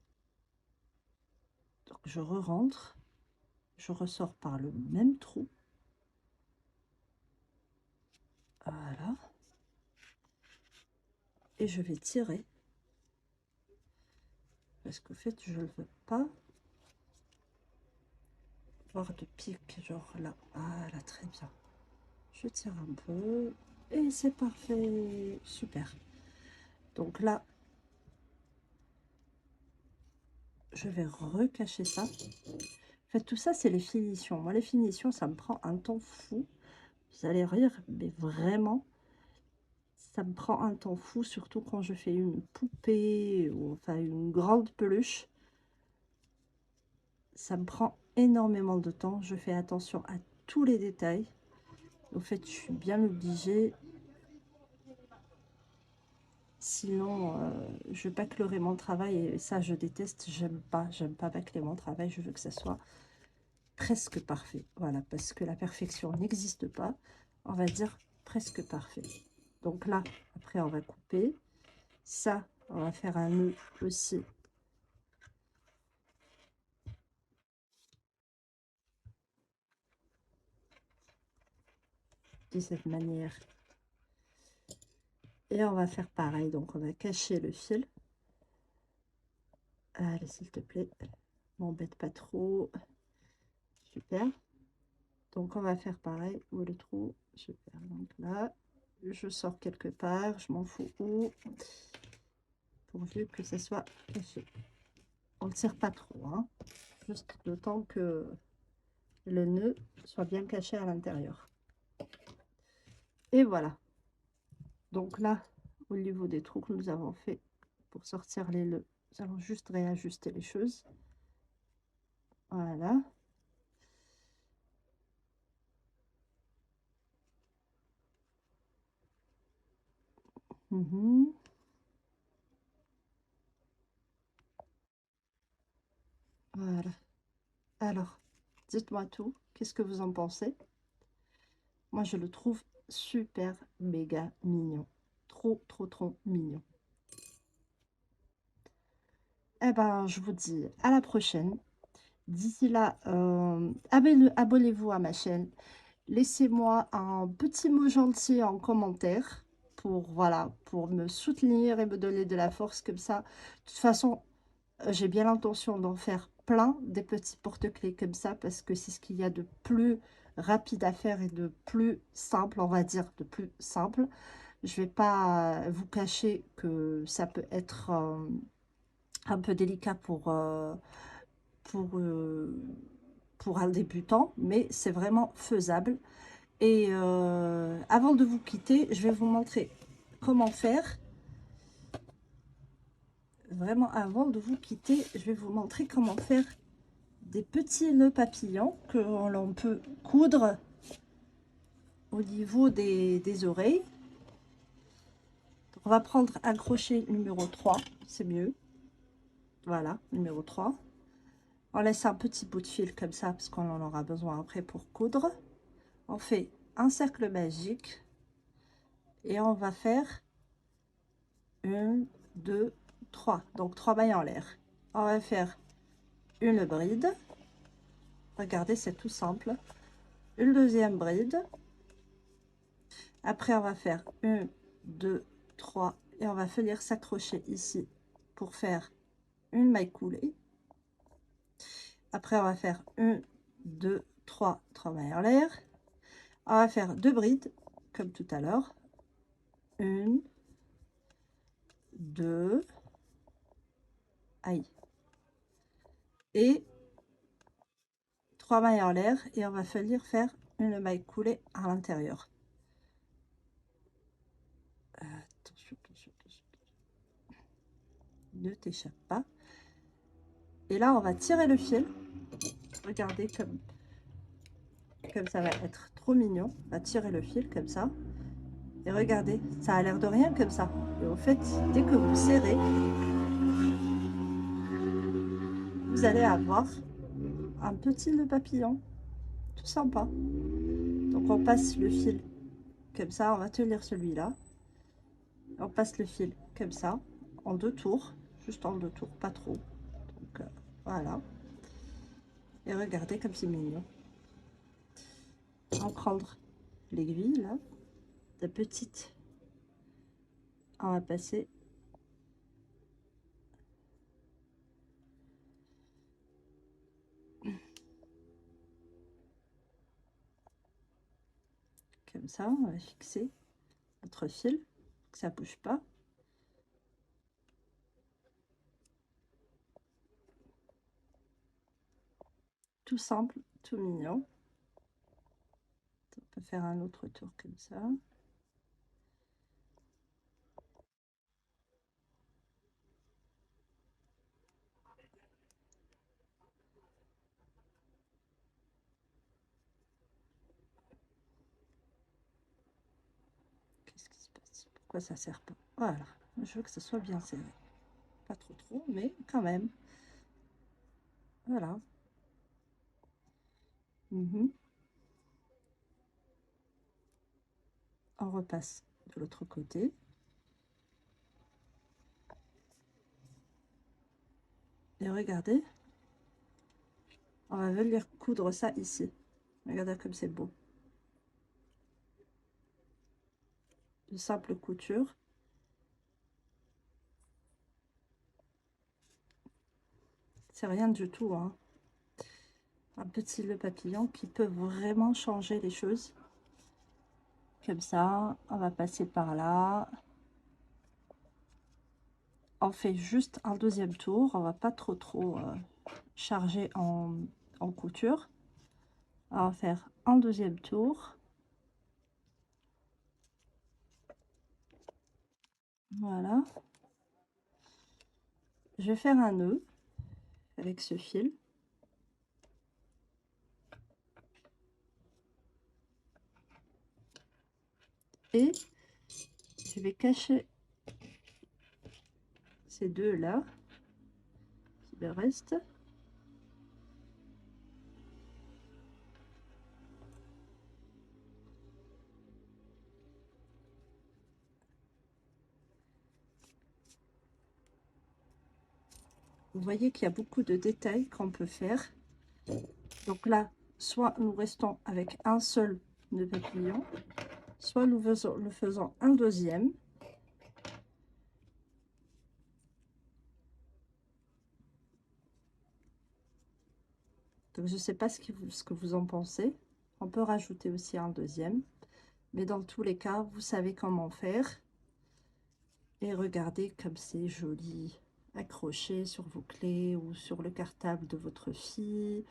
je re-rentre. Je ressors par le même trou. Voilà. Et je vais tirer. Parce qu'au fait, je ne veux pas voir de pique, genre là. Voilà, très bien. Je tire un peu. Et c'est parfait. Super. Donc là, je vais recacher ça. En fait, tout ça, c'est les finitions. Moi, les finitions, ça me prend un temps fou. Vous allez rire, mais vraiment, ça me prend un temps fou, surtout quand je fais une poupée ou enfin une grande peluche. Ça me prend énormément de temps. Je fais attention à tous les détails. Au fait, je suis bien obligée. Sinon, je bâclerai mon travail et ça, je déteste. J'aime pas bâcler mon travail. Je veux que ça soit presque parfait. Voilà, parce que la perfection n'existe pas. On va dire presque parfait. Donc là, après, on va couper. Ça, on va faire un nœud aussi de cette manière. Et on va faire pareil, donc on va cacher le fil. Allez, s'il te plaît, m'embête pas trop. Super. Donc on va faire pareil. Où est le trou? Super. Donc là, je sors quelque part, je m'en fous où, pourvu que ça soit caché. On ne tire pas trop, hein. Juste le temps que le nœud soit bien caché à l'intérieur. Et voilà. Donc là, au niveau des trous que nous avons fait pour sortir les nœuds, nous allons juste réajuster les choses. Voilà. Voilà. Alors, dites-moi tout. Qu'est-ce que vous en pensez? Moi, je le trouve super méga mignon. Trop, trop, trop mignon. Eh ben, je vous dis à la prochaine. D'ici là, abonnez-vous à ma chaîne. Laissez-moi un petit mot gentil en commentaire pour, voilà, pour me soutenir et me donner de la force comme ça. De toute façon, j'ai bien l'intention d'en faire plein, des petits porte-clés comme ça, parce que c'est ce qu'il y a de plus rapide à faire et de plus simple, on va dire, de plus simple. Je vais pas vous cacher que ça peut être un peu délicat pour, euh, pour un débutant, mais c'est vraiment faisable. Et avant de vous quitter, je vais vous montrer comment faire. Vraiment, avant de vous quitter, je vais vous montrer comment faire des petits nœuds papillons que l'on peut coudre au niveau des oreilles. Donc, on va prendre un crochet numéro 3, c'est mieux. Voilà, numéro 3. On laisse un petit bout de fil comme ça parce qu'on en aura besoin après pour coudre. On fait un cercle magique et on va faire 1, 2, 3. Donc 3 mailles en l'air. On va faire une bride. Regardez, c'est tout simple. Une deuxième bride. Après, on va faire 1, 2, 3 et on va venir s'accrocher ici pour faire une maille coulée. Après, on va faire 1, 2, 3, 3 mailles en l'air. On va faire 2 brides comme tout à l'heure. 1, 2, aïe, et 3 mailles en l'air et on va venir faire une maille coulée à l'intérieur. Attention, attention, attention. Ne t'échappe pas. Et là, on va tirer le fil. Regardez comme ça va être trop mignon. On va tirer le fil comme ça. Et regardez, ça a l'air de rien comme ça. Et au fait, dès que vous serrez, vous allez avoir un petit nœud papillon. Tout sympa. Donc on passe le fil comme ça. On va tenir celui-là. On passe le fil comme ça, en 2 tours. Juste en 2 tours, pas trop. Donc voilà. Et regardez comme c'est mignon. On va prendre l'aiguille là, la petite. On va passer comme ça. On va fixer notre fil, que ça bouge pas. Tout simple, tout mignon. On peut faire un autre tour comme ça. Qu'est-ce qui se passe? Pourquoi ça sert pas? Voilà, je veux que ce soit bien serré. Pas trop trop, mais quand même. Voilà. On repasse de l'autre côté. Et regardez, on va venir coudre ça ici. Regardez comme c'est beau. de simple couture. C'est rien du tout, hein. Un petit nœud papillon qui peut vraiment changer les choses. Comme ça, on va passer par là. On fait juste un deuxième tour. On va pas trop charger en couture. On va faire un deuxième tour. Voilà. Je vais faire un nœud avec ce fil. Et je vais cacher ces deux là, le reste. Vous voyez qu'il y a beaucoup de détails qu'on peut faire. Donc là, soit nous restons avec un seul nœud papillon, soit nous faisons un deuxième. Donc je ne sais pas ce que vous en pensez. On peut rajouter aussi un deuxième. Mais dans tous les cas, vous savez comment faire. Et regardez comme c'est joli. Accroché sur vos clés ou sur le cartable de votre fille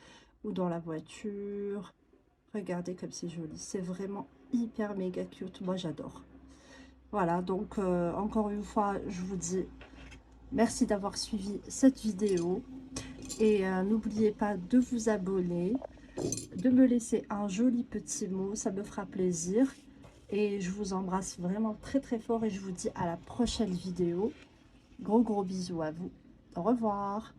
ou dans la voiture. Regardez comme c'est joli. C'est vraiment hyper méga cute. Moi, j'adore. Voilà, donc encore une fois, je vous dis merci d'avoir suivi cette vidéo. Et n'oubliez pas de vous abonner, de me laisser un joli petit mot. Ça me fera plaisir. Et je vous embrasse vraiment très très fort et je vous dis à la prochaine vidéo. Gros bisous à vous. Au revoir.